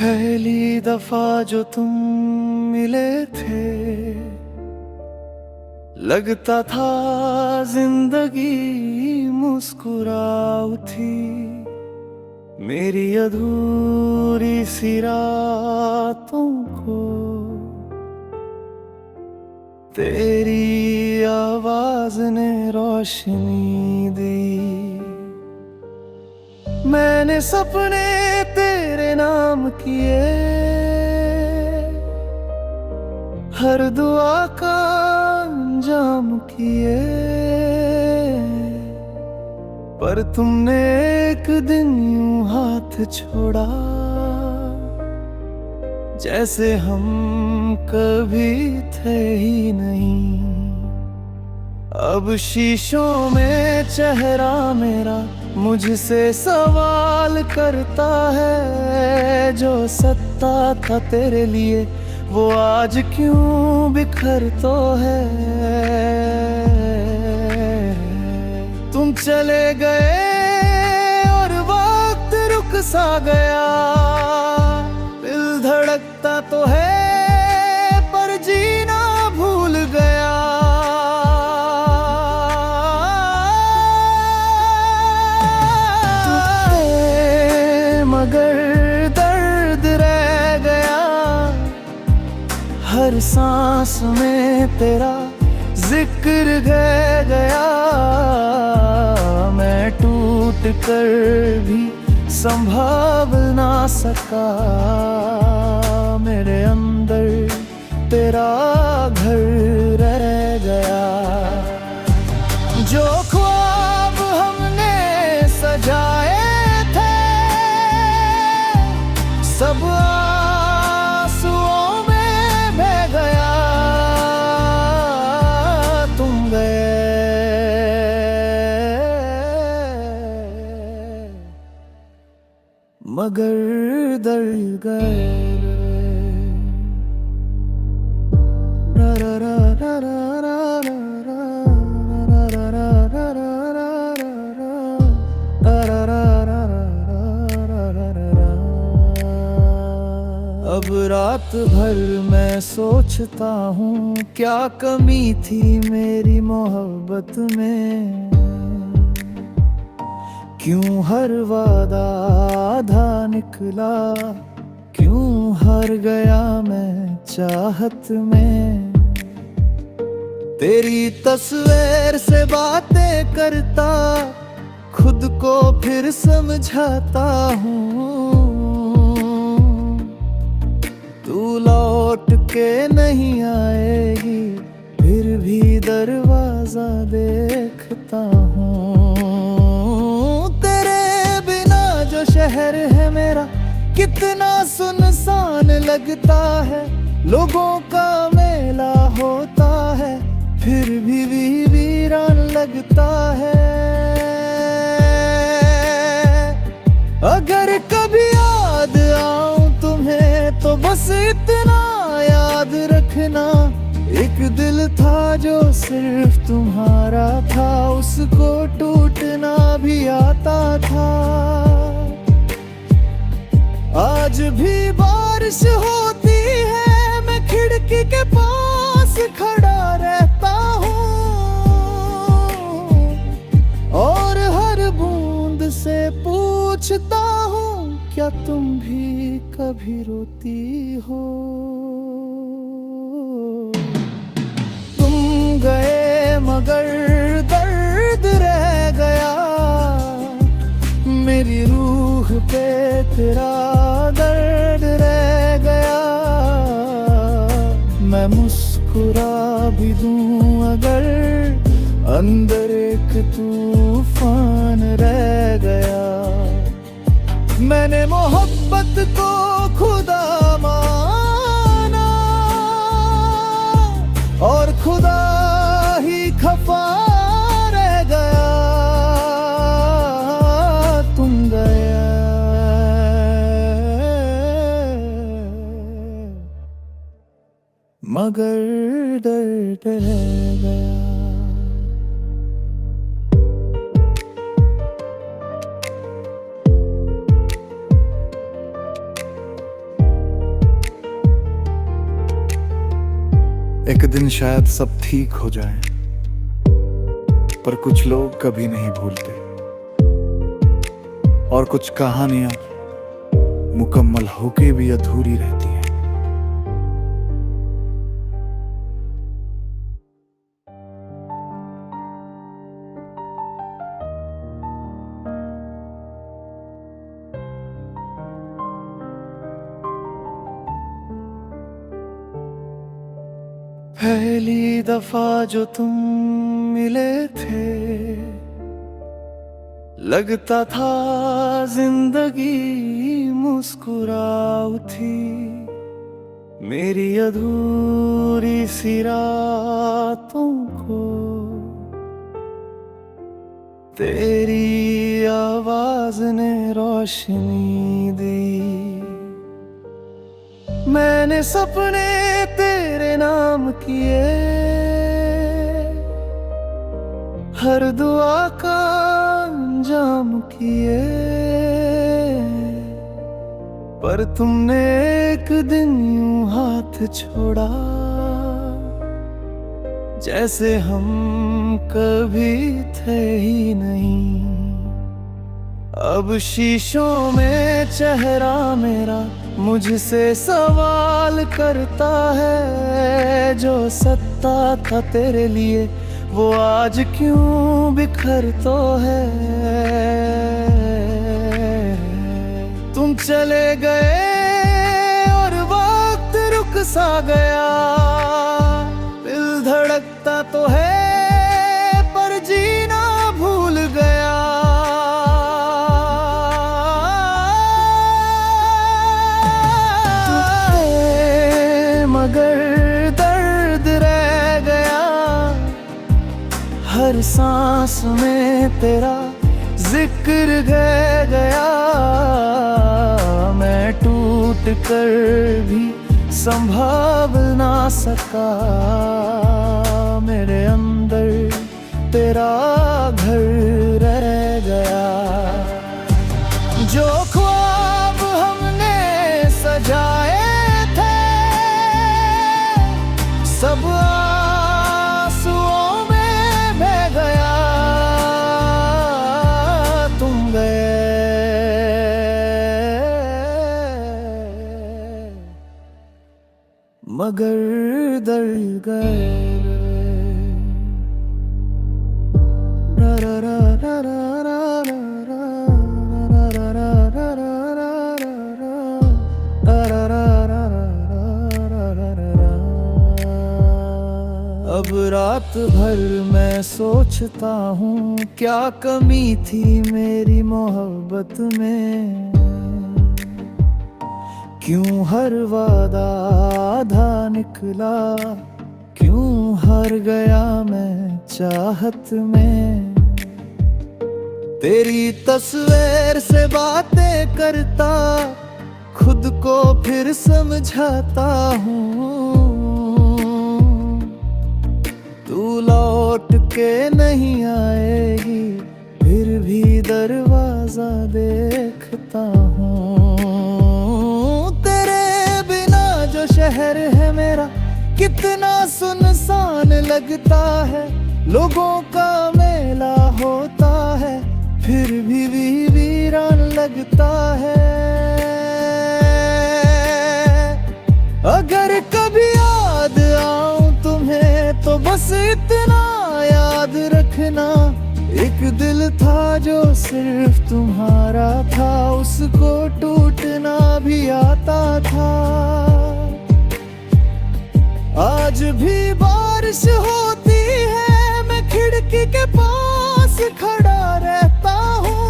पहली दफा जो तुम मिले थे, लगता था जिंदगी मुस्कुराऊ थी। मेरी अधूरी सी रातों को तेरी आवाज ने रोशनी दी। मैंने सपने तेरे नाम किए, हर दुआ का अंजाम किए, पर तुमने एक दिन यूं हाथ छोड़ा, जैसे हम कभी थे ही नहीं। अब शीशों में चेहरा मेरा मुझसे सवाल करता है, जो सत्ता था तेरे लिए वो आज क्यों बिखर तो है। तुम चले गए और वक्त रुक सा गया, दिल धड़कता तो है पर जीना भूल गया। मगर दर्द रह गया, हर सांस में तेरा जिक्र रह गया। मैं टूट कर भी संभाल ना सका, मेरे अंदर तेरा घर रह गया। जो ख्वाब हमने सजाए थे, सब आंसुओं में बह गया। तुम गए मगर दर्द गए। अब रात भर मैं सोचता हूँ, क्या कमी थी मेरी मोहब्बत में। क्यों हर वादा आधा निकला, क्यों हार गया मैं चाहत में। तेरी तस्वीर से बातें करता, खुद को फिर समझाता हूँ। तू लौट के नहीं आएगी, फिर भी दरवाजा देखता हूँ। तेरे बिना जो शहर है मेरा कितना सुनसान लगता है। लोगों का मेला होता है, फिर भी वीरान लगता है। अगर कभी याद आऊं तुम्हें तो बस इतना याद रखना, एक दिल था जो सिर्फ तुम्हारा था, उसको टूटना भी आता था। आज भी बारिश होती है, मैं खिड़की के पास खड़ा रहता हूँ, और हर बूंद से पूछता हूँ, क्या तुम भी कभी रोती हो। तुम गए मगर दर्द रह गया, मेरी रूह पे तेरा दर्द रह गया। मैं मुस्कुरा भी दूं अगर अंदर एक तूफान रह गया। मैंने मोहब्बत को खुदा माना, और खुदा ही खफा रह गया। तुम गया मगर दर्द रह गया। एक दिन शायद सब ठीक हो जाए, पर कुछ लोग कभी नहीं भूलते, और कुछ कहानियां मुकम्मल होके भी अधूरी रहती हैं। पहली दफा जो तुम मिले थे, लगता था जिंदगी मुस्कुराऊ थी। मेरी अधूरी सी रातों को तेरी आवाज ने रोशनी दी। मैंने सपने तेरे नाम किए, हर दुआ का अंजाम किए, पर तुमने एक दिन यूं हाथ छोड़ा, जैसे हम कभी थे ही नहीं। अब शीशों में चेहरा मेरा मुझसे सवाल करता है, जो सत्ता था तेरे लिए वो आज क्यों बिखर तो है। तुम चले गए और वक्त रुक सा गया, दिल धड़कता तो है पर जीना भूल गया। मगर दर्द रह गया, हर सांस में तेरा जिक्र रह गया। मैं टूट कर भी संभाल ना सका, मेरे अंदर तेरा घर रह गया। जो ख्वाब हमने सजाए सब आंसुओं में बह गया। तुम गए मगर दर्द गए। रा रा रा रा रा रा अब रात भर मैं सोचता हूँ, क्या कमी थी मेरी मोहब्बत में। क्यों हर वादा आधा निकला, क्यों हार गया मैं चाहत में। तेरी तस्वीर से बातें करता, खुद को फिर समझाता हूँ। तू लौट के नहीं आएगी, फिर भी दरवाजा देखता हूँ। तेरे बिना जो शहर है मेरा कितना सुनसान लगता है। लोगों का मेला होता है, फिर भी वीरान लगता है। अगर कभी याद आऊं तुम्हें तो बस इतना याद रखना, एक दिल था जो सिर्फ तुम्हारा था, उसको टूटना भी आता था। आज भी बारिश होती है, मैं खिड़की के पास खड़ा रहता हूँ,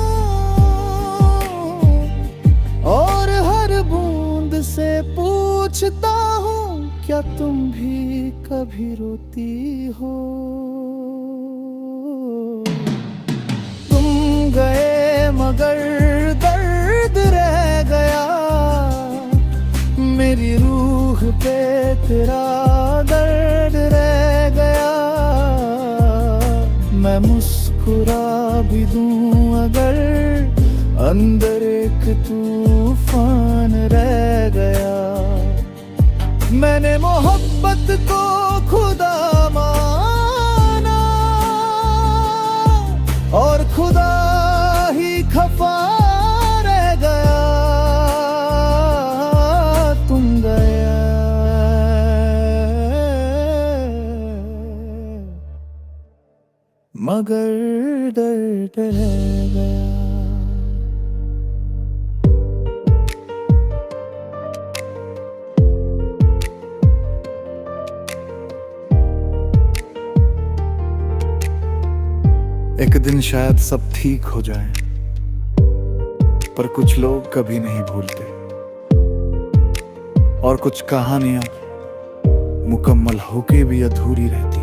और हर बूंद से पूछता हूँ, क्या तुम भी कभी रोती हो। तुम गए मगर दर्द रह गया, मेरी रूह पे तेरा दर्द रह गया। मैं मुस्कुरा भी दूं अगर अंदर एक तूफान रह गया। मैंने मोहब्बत को खुदा माना और खुदा ही खफा रह गया। तुम गया मगर दर्द रह गया। एक दिन शायद सब ठीक हो जाए, पर कुछ लोग कभी नहीं भूलते और कुछ कहानियां मुकम्मल होके भी अधूरी रहती।